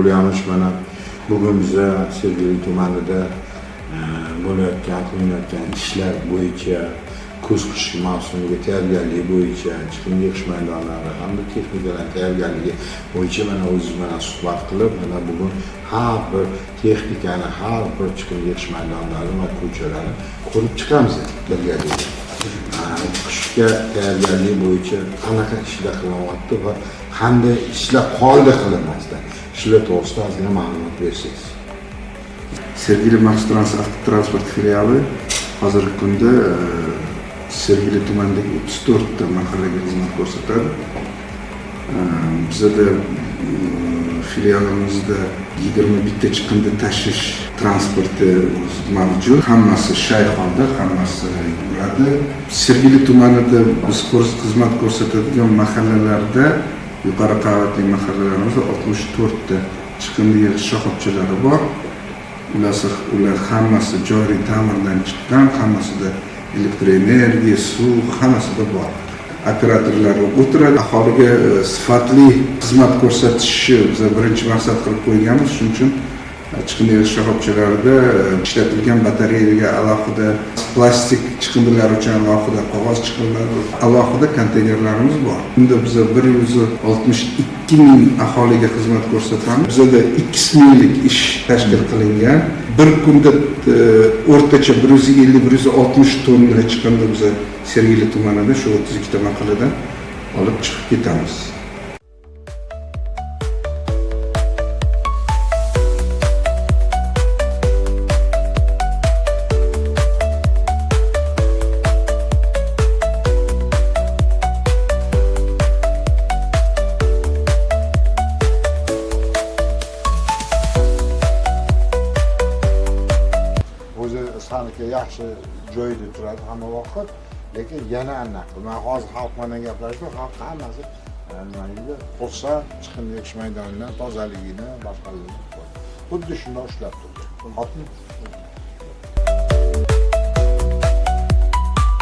bo'lyapmiz. Mana bugun biza Sergeli tumanida qilinayotgan ishlar bo'yicha kuz-qish mavsumiga tayyorgarlik bo'yicha chiqindi yig'ish maydonlari hamda texnikalar tayyorgarligi bo'yicha mana o'zingiz bilan suhbat qilib, mana bugun har bir texnikani, har bir chiqindi yig'ish maydonlarini va ko'chalarni ko'rib chiqamiz birgalikda. Qishga tayyorgarlik bo'yicha qanaqa ishlar qilinyapti va qanday ishlar qoldi qilinmasdan, shular to'g'risida ozgina ma'lumot bersangiz. Sergeli maxsus avtotransport filiali hozirgi kunda Sergeli tumanidagi 34 ta mahallaga xizmat ko'rsatadi. Bizda filialimizda 21 ta chiqindi tashish transporti mavjud. Hammasi shay holda, hammasi yuradi. Sergeli tumanida biz xizmat ko'rsatadigan mahallalarda yuqori qavatli mahallalarimizda 64 ta chiqindi yig'ish shoxobchalari bor. Ular hammasi joriy ta'mirdan chiqqan, hammasida elektr energiya, suv, hammasida bor. Operatorlar o'tiradi, aholiga sifatli xizmat ko'rsatishni biz birinchi maqsad qilib qo'yganmiz. Shuning uchun chiqindi yig'ish shoxobchalarida ishlatilgan batareyaga alohida, plastik chiqindilar uchun alohida, qog'oz chiqindilar alohida konteynerlarimiz bor. Bunda biz 162 ming aholiga xizmat ko'rsatamiz. Bizda 2 minglik ish tashkil qilingan. Bir kunda o'rtacha 150-160 tonna chiqindi biz Sergeli tumanida shu 32 ta mahalladan olib chiqib ketamiz. O'zi saniki yaxshi joyda turadi hamma vaqt, lekin yana anaqa. Men hozir xalq bilan gaplashdim, xalq hammasi nimaga xursand, chiqindi yig'ish maydonidan tozaligidan, boshqaligini. Xuddi shunday ishlab turdi. Xotin